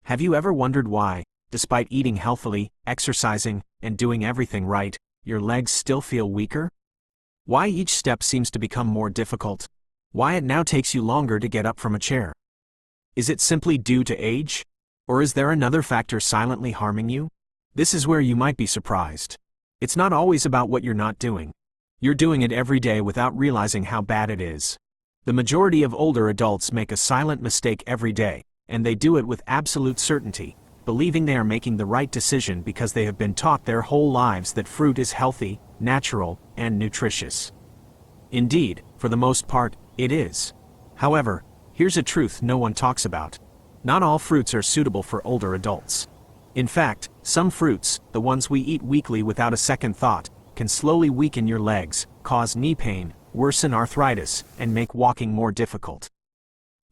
Have you ever wondered why, despite eating healthily, exercising, and doing everything right, your legs still feel weaker? Why each step seems to become more difficult? Why it now takes you longer to get up from a chair? Is it simply due to age? Or is there another factor silently harming you? This is where you might be surprised. It's not always about what you're not doing. You're doing it every day without realizing how bad it is. The majority of older adults make a silent mistake every day, and they do it with absolute certainty, believing they are making the right decision because they have been taught their whole lives that fruit is healthy, natural, and nutritious. Indeed, for the most part, it is. However, here's a truth no one talks about. Not all fruits are suitable for older adults. In fact, some fruits, the ones we eat weekly without a second thought, can slowly weaken your legs, cause knee pain, worsen arthritis, and make walking more difficult.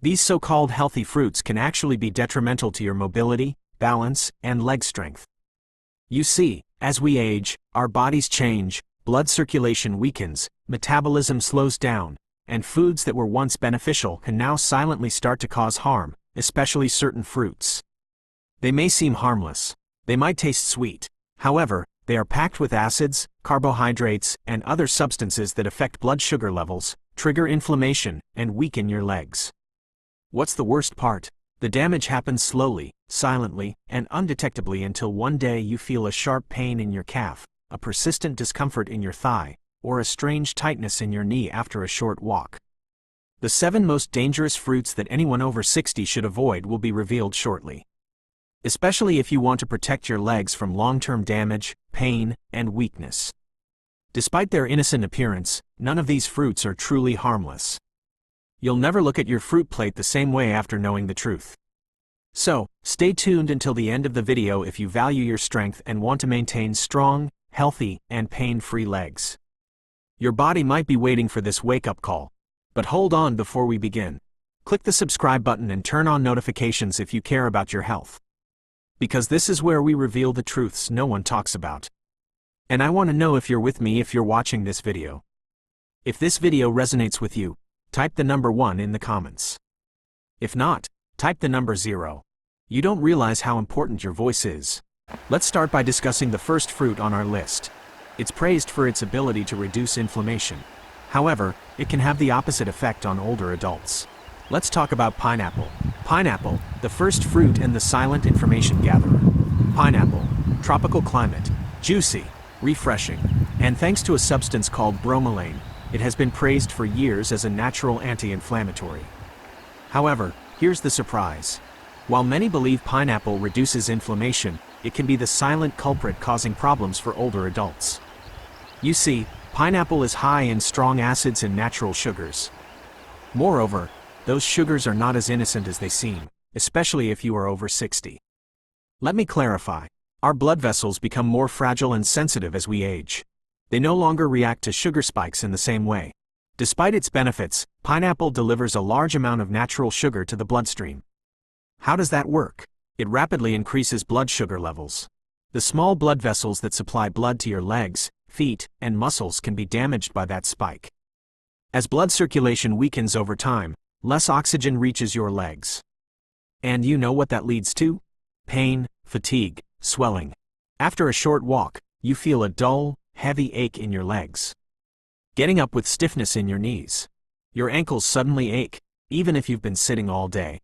These so-called healthy fruits can actually be detrimental to your mobility, balance, and leg strength. You see, as we age, our bodies change, blood circulation weakens, metabolism slows down, and foods that were once beneficial can now silently start to cause harm, especially certain fruits. They may seem harmless. They might taste sweet. However, they are packed with acids, carbohydrates, and other substances that affect blood sugar levels, trigger inflammation, and weaken your legs. What's the worst part? The damage happens slowly, silently, and undetectably until one day you feel a sharp pain in your calf, a persistent discomfort in your thigh, or a strange tightness in your knee after a short walk. The 7 most dangerous fruits that anyone over 60 should avoid will be revealed shortly. Especially if you want to protect your legs from long-term damage, pain, and weakness. Despite their innocent appearance, none of these fruits are truly harmless. You'll never look at your fruit plate the same way after knowing the truth. So, stay tuned until the end of the video if you value your strength and want to maintain strong, healthy, and pain-free legs. Your body might be waiting for this wake-up call. But hold on before we begin. Click the subscribe button and turn on notifications if you care about your health. Because this is where we reveal the truths no one talks about. And I want to know if you're with me if you're watching this video. If this video resonates with you, type the number 1 in the comments. If not, type the number 0. You don't realize how important your voice is. Let's start by discussing the first fruit on our list. It's praised for its ability to reduce inflammation. However, it can have the opposite effect on older adults. Let's talk about pineapple. Pineapple, the first fruit and the silent information gatherer. Pineapple, tropical climate, juicy, refreshing, and thanks to a substance called bromelain, it has been praised for years as a natural anti-inflammatory. However, here's the surprise. While many believe pineapple reduces inflammation, it can be the silent culprit causing problems for older adults. You see, pineapple is high in strong acids and natural sugars. Moreover, those sugars are not as innocent as they seem, especially if you are over 60. Let me clarify. Our blood vessels become more fragile and sensitive as we age. They no longer react to sugar spikes in the same way. Despite its benefits, pineapple delivers a large amount of natural sugar to the bloodstream. How does that work? It rapidly increases blood sugar levels. The small blood vessels that supply blood to your legs, feet, and muscles can be damaged by that spike. As blood circulation weakens over time, less oxygen reaches your legs. And you know what that leads to? Pain, fatigue, swelling. After a short walk, you feel a dull, heavy ache in your legs. Getting up with stiffness in your knees. Your ankles suddenly ache, even if you've been sitting all day.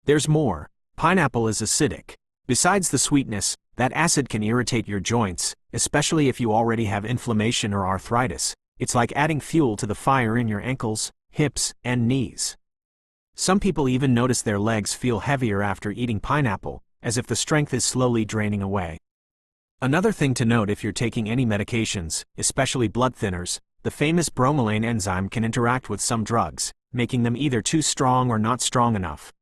There's more. Pineapple is acidic. Besides the sweetness, that acid can irritate your joints, especially if you already have inflammation or arthritis. It's like adding fuel to the fire in your ankles, hips, and knees. Some people even notice their legs feel heavier after eating pineapple, as if the strength is slowly draining away. Another thing to note if you're taking any medications, especially blood thinners, the famous bromelain enzyme can interact with some drugs, making them either too strong or not strong enough.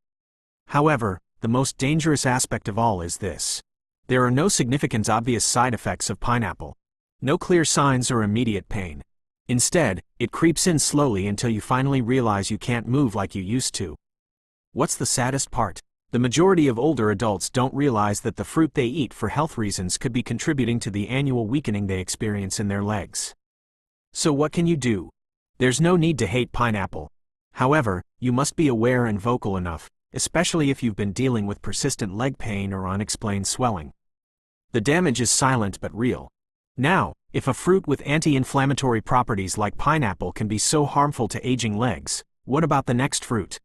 However, the most dangerous aspect of all is this. There are no significant obvious side effects of pineapple. No clear signs or immediate pain. Instead, it creeps in slowly until you finally realize you can't move like you used to. What's the saddest part? The majority of older adults don't realize that the fruit they eat for health reasons could be contributing to the annual weakening they experience in their legs. So what can you do? There's no need to hate pineapple. However, you must be aware and vocal enough, especially if you've been dealing with persistent leg pain or unexplained swelling. The damage is silent but real. Now, if a fruit with anti-inflammatory properties like pineapple can be so harmful to aging legs, what about the next fruit?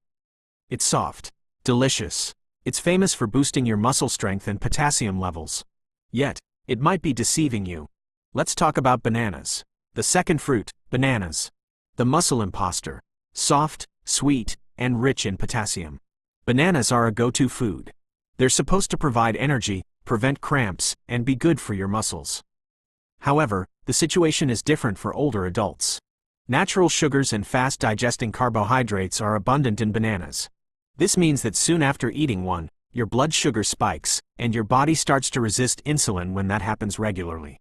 It's soft, delicious. It's famous for boosting your muscle strength and potassium levels. Yet, it might be deceiving you. Let's talk about bananas. The second fruit, bananas. The muscle imposter. Soft, sweet, and rich in potassium. Bananas are a go-to food. They're supposed to provide energy, prevent cramps, and be good for your muscles. However, the situation is different for older adults. Natural sugars and fast-digesting carbohydrates are abundant in bananas. This means that soon after eating one, your blood sugar spikes, and your body starts to resist insulin when that happens regularly.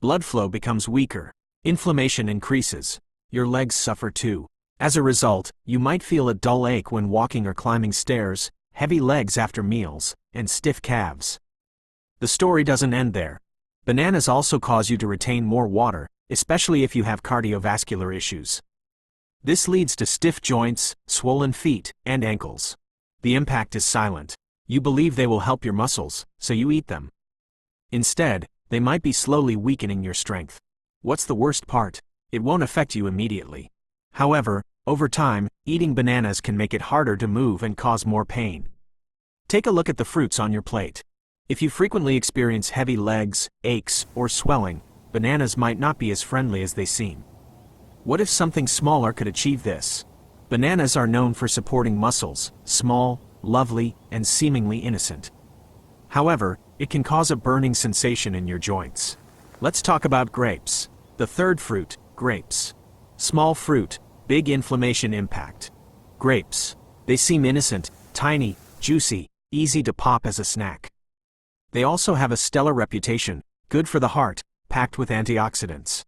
Blood flow becomes weaker. Inflammation increases. Your legs suffer too. As a result, you might feel a dull ache when walking or climbing stairs, heavy legs after meals, and stiff calves. The story doesn't end there. Bananas also cause you to retain more water, especially if you have cardiovascular issues. This leads to stiff joints, swollen feet, and ankles. The impact is silent. You believe they will help your muscles, so you eat them. Instead, they might be slowly weakening your strength. What's the worst part? It won't affect you immediately. However, over time, eating bananas can make it harder to move and cause more pain. Take a look at the fruits on your plate. If you frequently experience heavy legs, aches, or swelling, bananas might not be as friendly as they seem. What if something smaller could achieve this? Bananas are known for supporting muscles, small, lovely, and seemingly innocent. However, it can cause a burning sensation in your joints. Let's talk about grapes. The third fruit, grapes. Small fruit, big inflammation impact. Grapes. They seem innocent, tiny, juicy, easy to pop as a snack. They also have a stellar reputation, good for the heart, packed with antioxidants.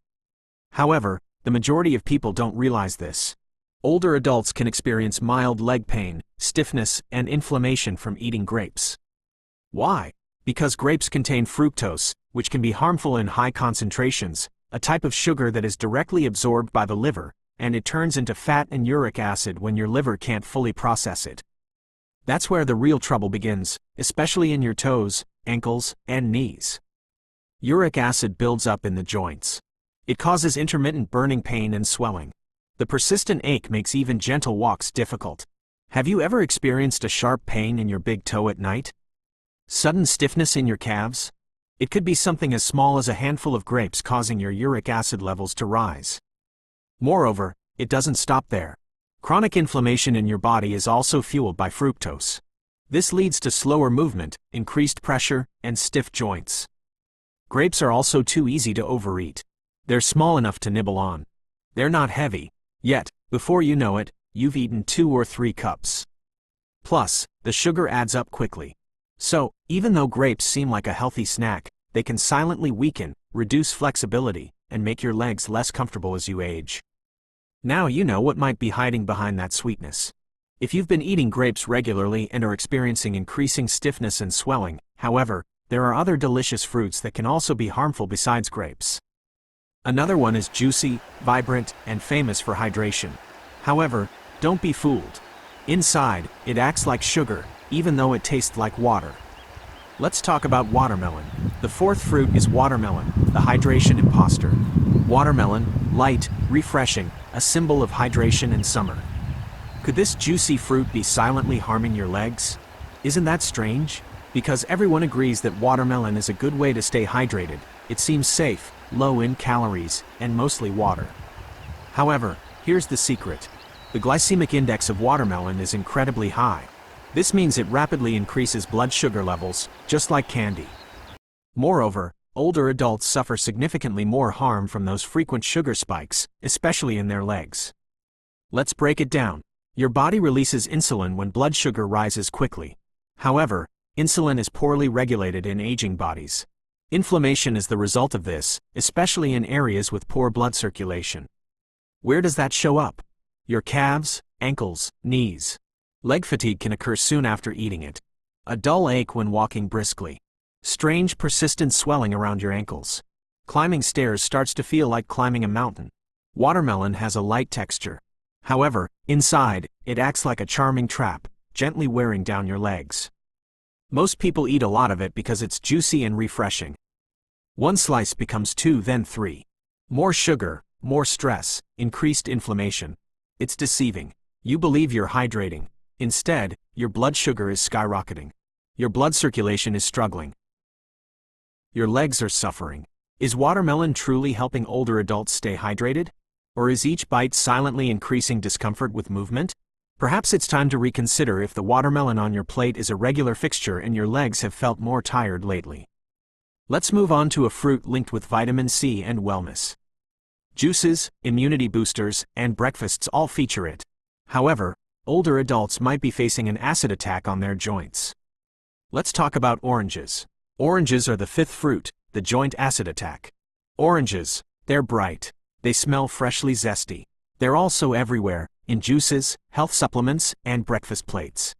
However, the majority of people don't realize this. Older adults can experience mild leg pain, stiffness, and inflammation from eating grapes. Why? Because grapes contain fructose, which can be harmful in high concentrations, a type of sugar that is directly absorbed by the liver, and it turns into fat and uric acid when your liver can't fully process it. That's where the real trouble begins, especially in your toes, ankles, and knees. Uric acid builds up in the joints. It causes intermittent burning pain and swelling. The persistent ache makes even gentle walks difficult. Have you ever experienced a sharp pain in your big toe at night? Sudden stiffness in your calves? It could be something as small as a handful of grapes causing your uric acid levels to rise. Moreover, it doesn't stop there. Chronic inflammation in your body is also fueled by fructose. This leads to slower movement, increased pressure, and stiff joints. Grapes are also too easy to overeat. They're small enough to nibble on. They're not heavy. Yet, before you know it, you've eaten 2 or 3 cups. Plus, the sugar adds up quickly. So, even though grapes seem like a healthy snack, they can silently weaken, reduce flexibility, and make your legs less comfortable as you age. Now you know what might be hiding behind that sweetness. If you've been eating grapes regularly and are experiencing increasing stiffness and swelling, however, there are other delicious fruits that can also be harmful besides grapes. Another one is juicy, vibrant, and famous for hydration. However, don't be fooled. Inside, it acts like sugar, even though it tastes like water. Let's talk about watermelon. The fourth fruit is watermelon, the hydration imposter. Watermelon, light, refreshing, a symbol of hydration in summer. Could this juicy fruit be silently harming your legs? Isn't that strange? Because everyone agrees that watermelon is a good way to stay hydrated. It seems safe, low in calories, and mostly water. However, here's the secret. The glycemic index of watermelon is incredibly high. This means it rapidly increases blood sugar levels, just like candy. Moreover, older adults suffer significantly more harm from those frequent sugar spikes, especially in their legs. Let's break it down. Your body releases insulin when blood sugar rises quickly. However, insulin is poorly regulated in aging bodies. Inflammation is the result of this, especially in areas with poor blood circulation. Where does that show up? Your calves, ankles, knees. Leg fatigue can occur soon after eating it. A dull ache when walking briskly. Strange persistent swelling around your ankles. Climbing stairs starts to feel like climbing a mountain. Watermelon has a light texture. However, inside, it acts like a charming trap, gently wearing down your legs. Most people eat a lot of it because it's juicy and refreshing. One slice becomes 2, then 3. More sugar, more stress, increased inflammation. It's deceiving. You believe you're hydrating. Instead, your blood sugar is skyrocketing. Your blood circulation is struggling. Your legs are suffering. Is watermelon truly helping older adults stay hydrated? Or is each bite silently increasing discomfort with movement? Perhaps it's time to reconsider if the watermelon on your plate is a regular fixture and your legs have felt more tired lately. Let's move on to a fruit linked with vitamin C and wellness. Juices, immunity boosters, and breakfasts all feature it. However, older adults might be facing an acid attack on their joints. Let's talk about oranges. Oranges are the fifth fruit, the joint acid attack. Oranges, they're bright. They smell freshly zesty. They're also everywhere, in juices, health supplements, and breakfast plates.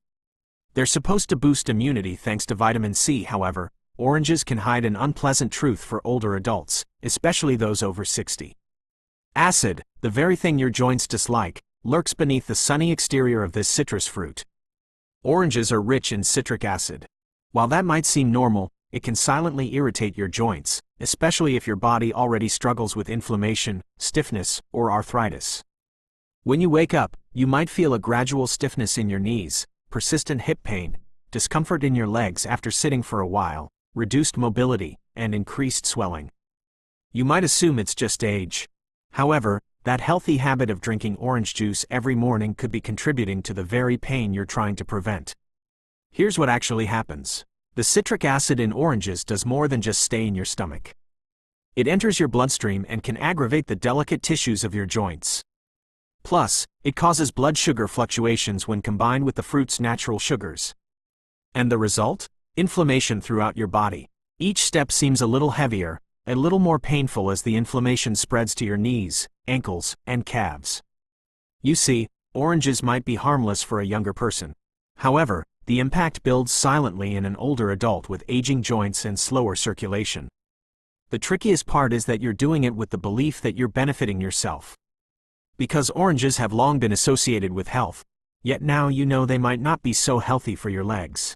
They're supposed to boost immunity thanks to vitamin C. However, oranges can hide an unpleasant truth for older adults, especially those over 60. Acid, the very thing your joints dislike, lurks beneath the sunny exterior of this citrus fruit. Oranges are rich in citric acid. While that might seem normal, it can silently irritate your joints, especially if your body already struggles with inflammation, stiffness, or arthritis. When you wake up, you might feel a gradual stiffness in your knees, persistent hip pain, discomfort in your legs after sitting for a while, reduced mobility, and increased swelling. You might assume it's just age. However, that healthy habit of drinking orange juice every morning could be contributing to the very pain you're trying to prevent. Here's what actually happens. The citric acid in oranges does more than just stay in your stomach. It enters your bloodstream and can aggravate the delicate tissues of your joints. Plus, it causes blood sugar fluctuations when combined with the fruit's natural sugars. And the result? Inflammation throughout your body. Each step seems a little heavier, a little more painful as the inflammation spreads to your knees, ankles, and calves. You see, oranges might be harmless for a younger person. However, the impact builds silently in an older adult with aging joints and slower circulation. The trickiest part is that you're doing it with the belief that you're benefiting yourself. Because oranges have long been associated with health, yet now you know they might not be so healthy for your legs.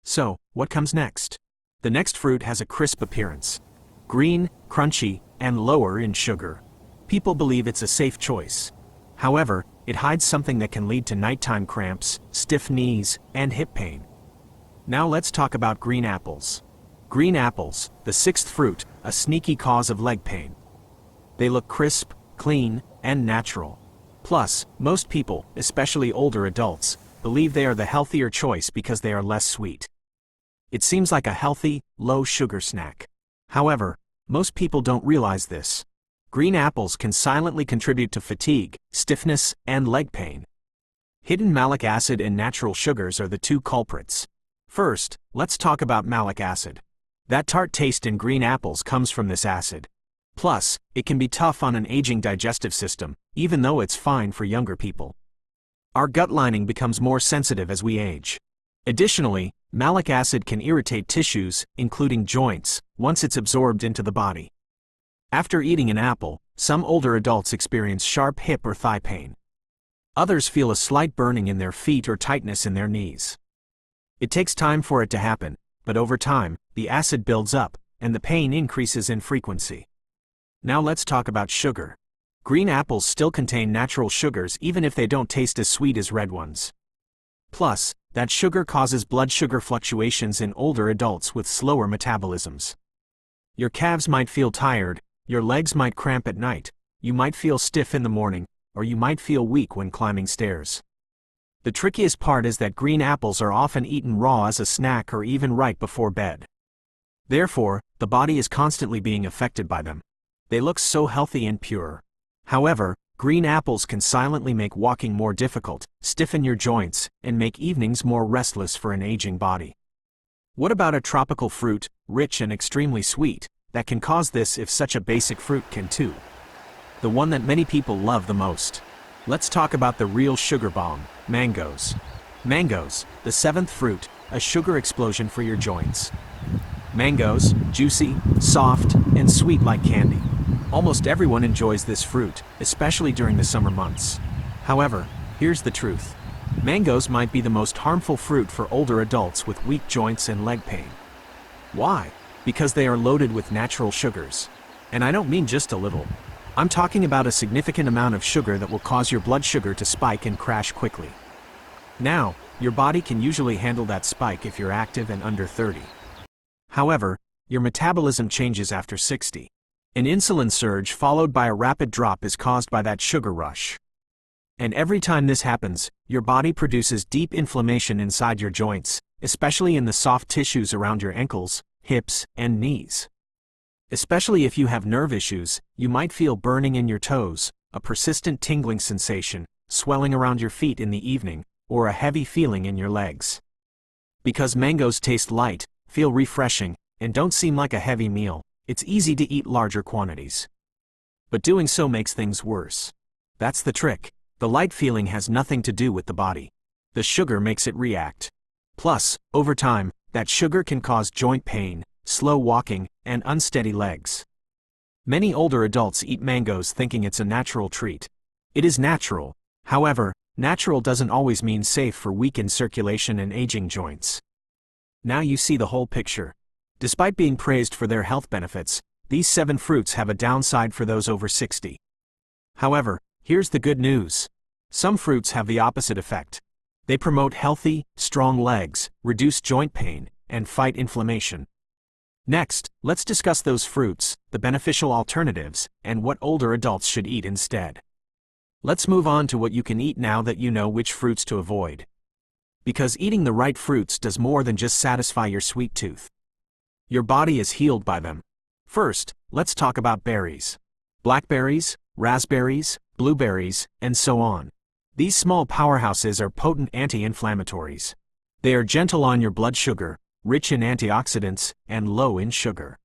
So, what comes next? The next fruit has a crisp appearance. Green, crunchy, and lower in sugar. People believe it's a safe choice. However, it hides something that can lead to nighttime cramps, stiff knees, and hip pain. Now let's talk about green apples. Green apples, the sixth fruit, a sneaky cause of leg pain. They look crisp, clean, and natural. Plus, most people, especially older adults, believe they are the healthier choice because they are less sweet. It seems like a healthy, low-sugar snack. However, most people don't realize this. Green apples can silently contribute to fatigue, stiffness, and leg pain. Hidden malic acid and natural sugars are the two culprits. First, let's talk about malic acid. That tart taste in green apples comes from this acid. Plus, it can be tough on an aging digestive system, even though it's fine for younger people. Our gut lining becomes more sensitive as we age. Additionally, malic acid can irritate tissues, including joints, once it's absorbed into the body. After eating an apple, some older adults experience sharp hip or thigh pain. Others feel a slight burning in their feet or tightness in their knees. It takes time for it to happen, but over time, the acid builds up, and the pain increases in frequency. Now let's talk about sugar. Green apples still contain natural sugars even if they don't taste as sweet as red ones. Plus, that sugar causes blood sugar fluctuations in older adults with slower metabolisms. Your calves might feel tired, your legs might cramp at night, you might feel stiff in the morning, or you might feel weak when climbing stairs. The trickiest part is that green apples are often eaten raw as a snack or even right before bed. Therefore, the body is constantly being affected by them. They look so healthy and pure. However, green apples can silently make walking more difficult, stiffen your joints, and make evenings more restless for an aging body. What about a tropical fruit, rich and extremely sweet, that can cause this if such a basic fruit can too? The one that many people love the most. Let's talk about the real sugar bomb, mangoes. Mangoes, the seventh fruit, a sugar explosion for your joints. Mangoes, juicy, soft, and sweet like candy. Almost everyone enjoys this fruit, especially during the summer months. However, here's the truth. Mangoes might be the most harmful fruit for older adults with weak joints and leg pain. Why? Because they are loaded with natural sugars. And I don't mean just a little. I'm talking about a significant amount of sugar that will cause your blood sugar to spike and crash quickly. Now, your body can usually handle that spike if you're active and under 30. However, your metabolism changes after 60. An insulin surge followed by a rapid drop is caused by that sugar rush. And every time this happens, your body produces deep inflammation inside your joints, especially in the soft tissues around your ankles, hips, and knees. Especially if you have nerve issues, you might feel burning in your toes, a persistent tingling sensation, swelling around your feet in the evening, or a heavy feeling in your legs. Because mangoes taste light, feel refreshing, and don't seem like a heavy meal, it's easy to eat larger quantities. But doing so makes things worse. That's the trick. The light feeling has nothing to do with the body. The sugar makes it react. Plus, over time, that sugar can cause joint pain, slow walking, and unsteady legs. Many older adults eat mangoes thinking it's a natural treat. It is natural. However, natural doesn't always mean safe for weakened circulation and aging joints. Now you see the whole picture. Despite being praised for their health benefits, these 7 fruits have a downside for those over 60. However, here's the good news. Some fruits have the opposite effect. They promote healthy, strong legs, reduce joint pain, and fight inflammation. Next, let's discuss those fruits, the beneficial alternatives, and what older adults should eat instead. Let's move on to what you can eat now that you know which fruits to avoid. Because eating the right fruits does more than just satisfy your sweet tooth. Your body is healed by them. First, let's talk about berries. Blackberries, raspberries, blueberries, and so on. These small powerhouses are potent anti-inflammatories. They are gentle on your blood sugar, rich in antioxidants, and low in sugar.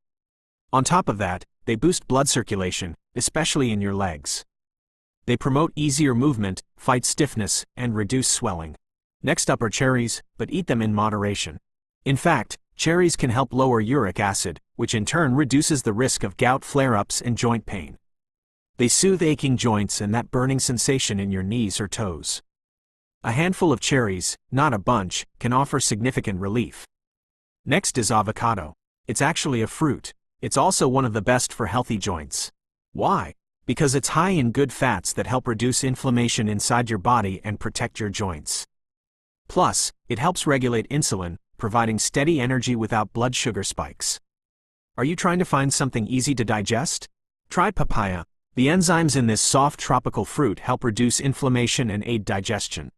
On top of that, they boost blood circulation, especially in your legs. They promote easier movement, fight stiffness, and reduce swelling. Next up are cherries, but eat them in moderation. In fact, cherries can help lower uric acid, which in turn reduces the risk of gout flare-ups and joint pain. They soothe aching joints and that burning sensation in your knees or toes. A handful of cherries, not a bunch, can offer significant relief. Next is avocado. It's actually a fruit. It's also one of the best for healthy joints. Why? Because it's high in good fats that help reduce inflammation inside your body and protect your joints. Plus, it helps regulate insulin, providing steady energy without blood sugar spikes. Are you trying to find something easy to digest? Try papaya. The enzymes in this soft tropical fruit help reduce inflammation and aid digestion.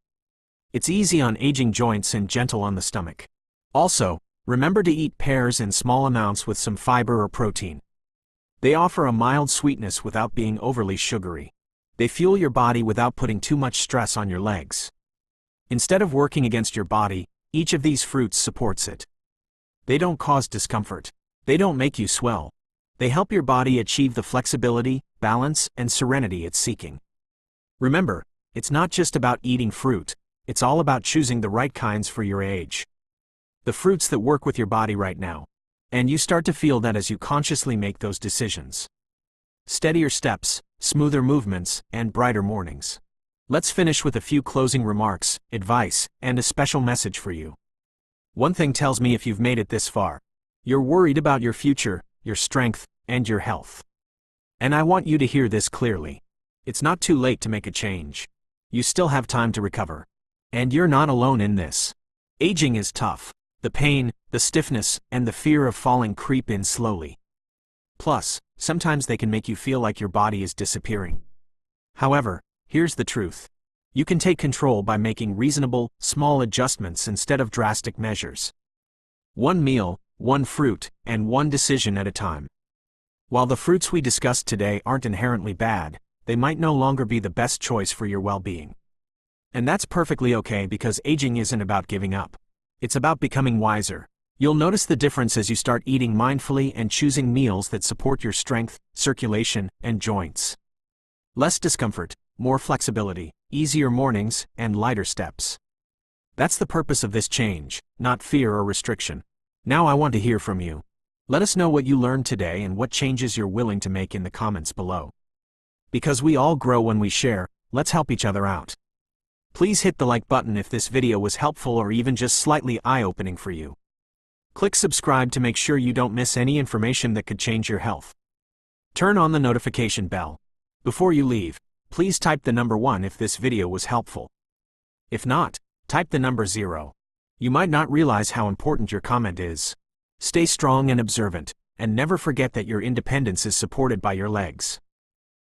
It's easy on aging joints and gentle on the stomach. Also, remember to eat pears in small amounts with some fiber or protein. They offer a mild sweetness without being overly sugary. They fuel your body without putting too much stress on your legs. Instead of working against your body, each of these fruits supports it. They don't cause discomfort. They don't make you swell. They help your body achieve the flexibility, balance, and serenity it's seeking. Remember, it's not just about eating fruit, it's all about choosing the right kinds for your age. The fruits that work with your body right now. And you start to feel that as you consciously make those decisions. Steadier steps, smoother movements, and brighter mornings. Let's finish with a few closing remarks, advice, and a special message for you. One thing tells me if you've made it this far, you're worried about your future, your strength, and your health. And I want you to hear this clearly. It's not too late to make a change. You still have time to recover. And you're not alone in this. Aging is tough. The pain, the stiffness, and the fear of falling creep in slowly. Plus, sometimes they can make you feel like your body is disappearing. However, here's the truth. You can take control by making reasonable, small adjustments instead of drastic measures. One meal, one fruit, and one decision at a time. While the fruits we discussed today aren't inherently bad, they might no longer be the best choice for your well-being. And that's perfectly okay because aging isn't about giving up. It's about becoming wiser. You'll notice the difference as you start eating mindfully and choosing meals that support your strength, circulation, and joints. Less discomfort, more flexibility, easier mornings, and lighter steps. That's the purpose of this change, not fear or restriction. Now I want to hear from you. Let us know what you learned today and what changes you're willing to make in the comments below. Because we all grow when we share, let's help each other out. Please hit the like button if this video was helpful or even just slightly eye-opening for you. Click subscribe to make sure you don't miss any information that could change your health. Turn on the notification bell. Before you leave, please type the number 1 if this video was helpful. If not, type the number 0. You might not realize how important your comment is. Stay strong and observant, and never forget that your independence is supported by your legs.